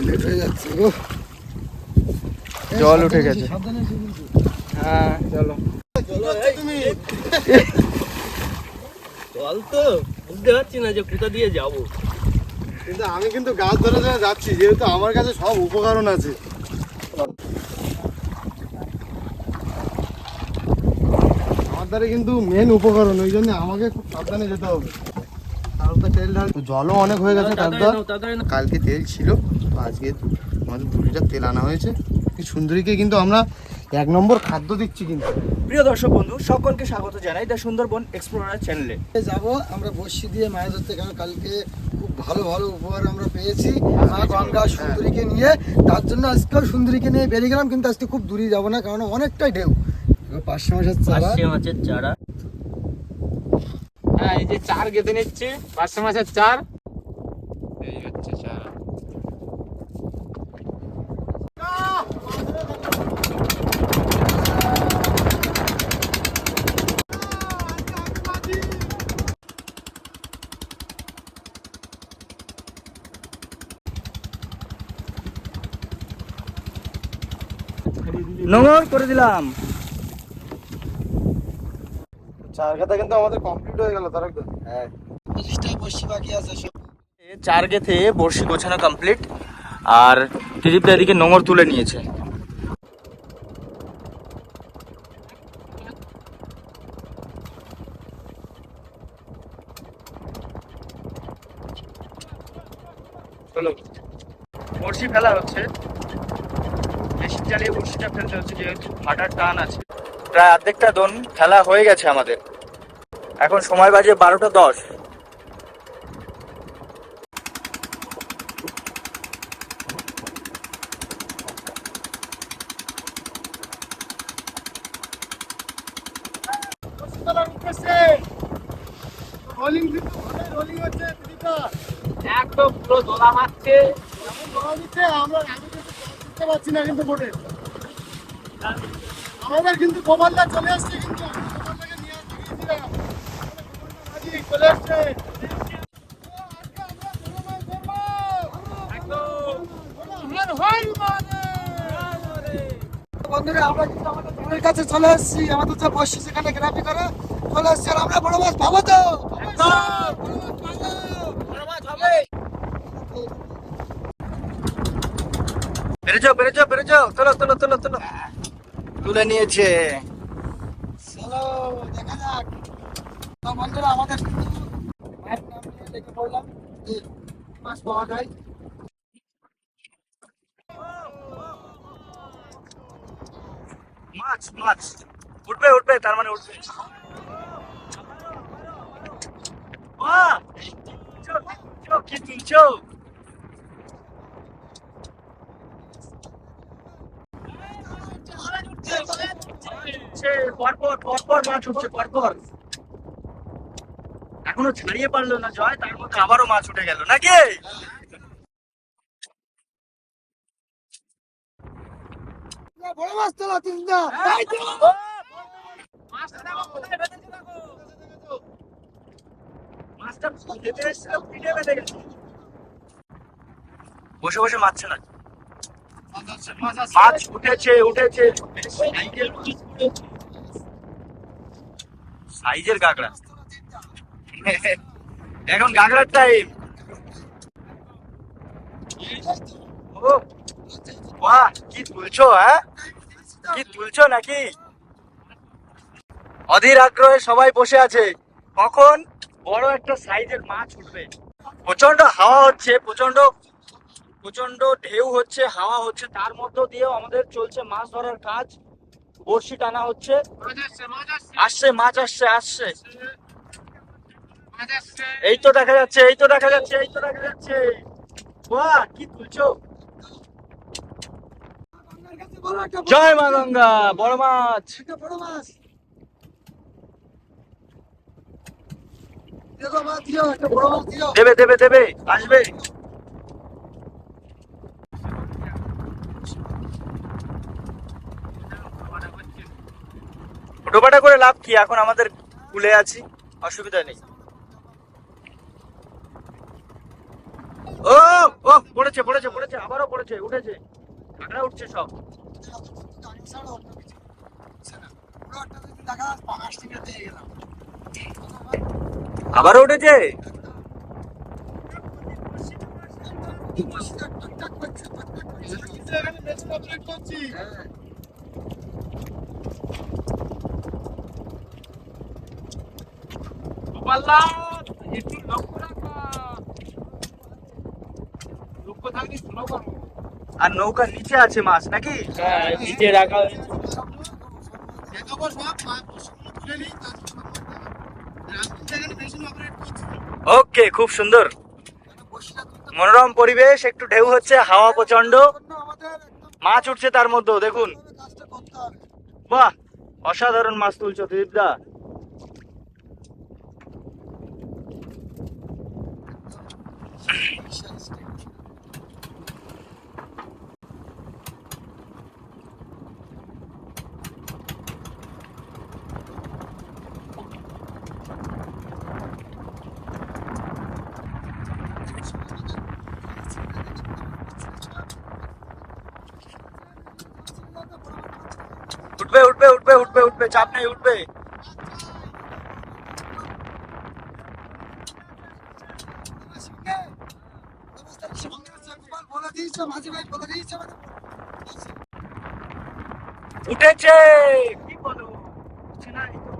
Late হয়ে যাচ্ছে গো। জল উঠে গেছে। হ্যাঁ চলো। তুমি জল তো বুঝতে পারছি না যে কোথা দিয়ে যাবো। কিন্তু আমি কিন্তু গাছ ধরে ধরে যাচ্ছি, যেহেতু আমার কাছে সব উপকরণ আছে। আমার দ্বারা কিন্তু মেন উপকরণ, ওই জন্য আমাকে খুব সাবধানে যেতে হবে। তারপর তেল ঢাল, জলও অনেক হয়ে গেছে। কালকে তেল ছিল, আজকে আমাদের 2 লিটার তেল আনা হয়েছে। সুন্দরীকে কিন্তু আমরা 1 নম্বর খাদ্য দিচ্ছি। কিন্তু প্রিয় দর্শক বন্ধু সকলকে স্বাগত জানাই দ্য সুন্দরবন এক্সপ্লোরার চ্যানেলে। যাবো আমরা বর্ষি দিয়ে মাছ ধরতে, কারণ কালকে খুব ভালো ভালো উপহার আমরা পেয়েছি মা গঙ্গা সুন্দরীকে নিয়ে। তার জন্য আজকেও সুন্দরীকে নিয়ে বেরিয়ে গেলাম, কিন্তু আজকে খুব দূরে যাবো না, কারণ অনেকটাই ঢেউ। 500 মাছের চারা। হ্যাঁ এই যে চার গেঁথে নিচ্ছি, 500 মাছের চার। এই হচ্ছে চারা। নোংর করে দিলাম। চার খাতা কিন্তু আমাদের কমপ্লিট হয়ে গেল। তারা হ্যাঁ 25টা বর্ষি বাকি আছে। চার গেঁথে বড়শি গোছানো কমপ্লিট, আর ত্রিদীপদা এদিকে নোঙর তুলে নিয়েছে। চলো বড়শি ফেলা হচ্ছে, মেশিন চালিয়ে বড়শিটা ফেলতে হচ্ছে, যেহেতু ভাটার টান আছে। প্রায় অর্ধেকটা দোন ফেলা হয়ে গেছে আমাদের। এখন সময় বাজে 12টা 10। একদম পুরো দোলা মারছে। আমাদের কিন্তু গোপালদা চলে আসছে, কিন্তু চলে আসছে। বন্ধুরা আমরা কিন্তু আমাদের বোনের কাছে চলে আসছি। আমাদের যে বসছি সেখানে গ্রাফি করে চলে আসছে, আর আমরা বড় মাছ পাবো তো। পেরেছো পেরেছো পেরেছো, তোলো তোলো তোলো তোলো। তুলে নিয়েছে। চলো দেখা যাক। তো বন্ধুরা আমাদের মাছ নাম নিয়ে লেগে পড়লাম, যে মাছ পাওয়া যায়। মাছ মাছ উঠবে উঠবে, তার মানে উঠবে। বাহ! কি তুলছো? পরপর পরপর মাছ উঠছে পরপর। এখনো ছাড়িয়ে পারলো না জয়, তার মধ্যে আবারও মাছ উঠে গেল নাকি? বড় মাছ তোলা তিনটা। বসে বসে মারছে না, মাছ উঠেছে উঠেছে। সাইজের কাঁকড়া। এখন কাঁকড়ার টাইম। ও বাহ, কি তুলছো? হ্যাঁ কি তুলছো নাকি? অধীর আগ্রহে সবাই বসে আছে, কখন বড় একটা সাইজের মাছ উঠবে। প্রচন্ড হাওয়া হচ্ছে, প্রচন্ড প্রচন্ড ঢেউ হচ্ছে, হাওয়া হচ্ছে, তার মধ্য দিয়েও আমাদের চলছে মাছ ধরার কাজ। বড়শি টানা হচ্ছে। আসছে মাছ, আসছে আসছে। এই তো দেখা যাচ্ছে, এই তো দেখা যাচ্ছে, এই তো দেখা যাচ্ছে। বাহ, কি তুলছো? জয় মা গঙ্গা। বড় মাছ, বড় মাছ দেবে দেবে দেবে, আসবে। ডোবাটা করে লাভ কি, এখন আমাদের কুলে আছি, অসুবিধা নেই। ও ও পড়েছে। পড়েছে পড়েছে পড়েছে, আবারও পড়েছে, উঠেছে, কাঁকড়া উঠছে সব। আবারও উঠেছে। একটু লক্ষ্য রাখবা, লক্ষ্য থাকলে স্লো করো। আর নৌকার নিচে আছে মাছ নাকি? হ্যাঁ, নিচে রাখা হয়েছে। ওকে, খুব সুন্দর মনোরম পরিবেশ, একটু ঢেউ হচ্ছে, হাওয়া প্রচন্ড, মাছ উঠছে তার মধ্যেও দেখুন। বাহ, অসাধারণ মাছ তুলছো ত্রিদীপদা। উঠবে উঠবে উঠবে উঠবে উঠবে, চাপ নেই, উঠবে। উঠেছে, কি বলো, উঠছে না এই তো।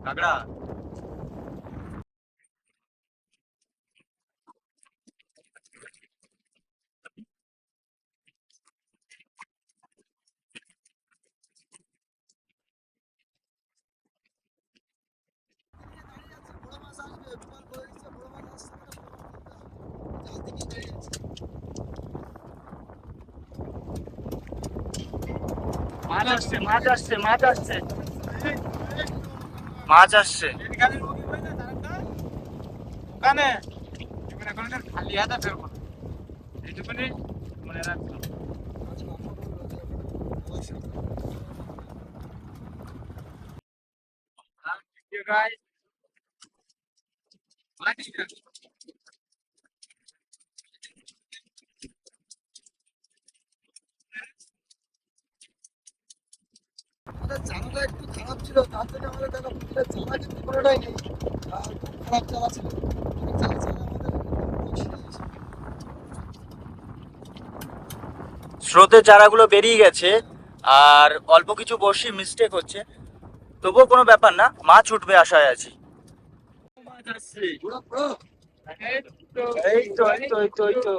কাঁকড়া। মাছ আসছে, মাছ আসছে, মাছ আসছে, মাছ আসছে। ওখানে খালি হাতে ফেরবো না, এইটুকুনি মনে রাখছো। আমাদের চালাটা একটু খারাপ ছিল, তার জন্য আমাদের দেখা চালা কিন্তু কোনোটাই নেই, আর খুব খারাপ চালা ছিল। চালা চালা আমাদের স্রোতে চারাগুলো বেরিয়ে গেছে, আর অল্প কিছু বড়শি মিস্টেক হচ্ছে, তবুও কোনো ব্যাপার না, মাছ উঠবে আশায় আছি। মাছ আসছে, পুরো পুরো এই তো এই তো এই তো এই তো এই তো।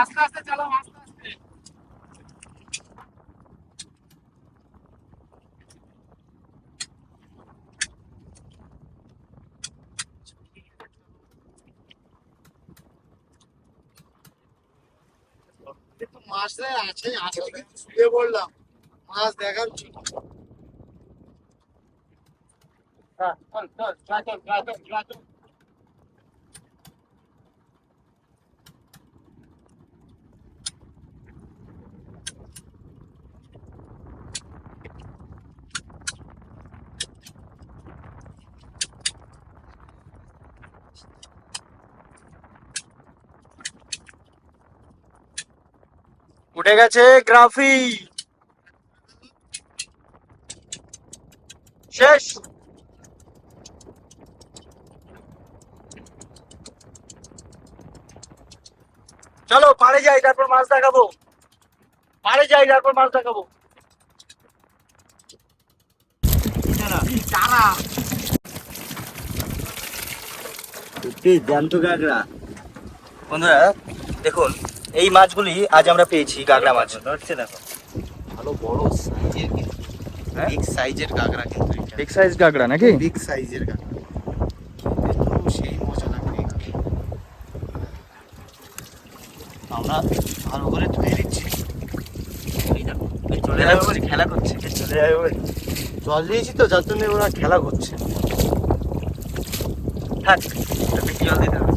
আস্তে আস্তে চালাও, আস্তে আস্তে। কিন্তু মাছ আছে, আজকে কিন্তু শুয়ে পড়লাম, মাছ দেখার ছিল। চল চল চল চল চল চল চল। উঠে গেছে গ্রাফি, শেষ। চলো পাড়ে যাই, তারপর মাছ দেখাবো। পাড়ে যাই, তারপর মাছ দেখাবো। জ্যান্ত কাঁকড়া। বন্ধুরা দেখুন, এই মাছগুলি আজ আমরা পেয়েছি, কাঁকড়া মাছ ধরছে। দেখো ভালো বড় সাইজের, কিন্তু হ্যাঁ? বিগ সাইজের কাঁকড়া, কিন্তু বিগ সাইজ কাঁকড়া নাকি? বিগ সাইজের কাঁকড়া, কিন্তু সেই মজা লাগবে এই কাঁকড়া। আমরা ভালো করে ধুয়ে দিচ্ছি। চলে যাবে বলে খেলা করছে, চলে যাবে বলে। জল দিয়েছি তো, যার জন্য ওরা খেলা করছে। থাক, বেশি জল দিতে হবে।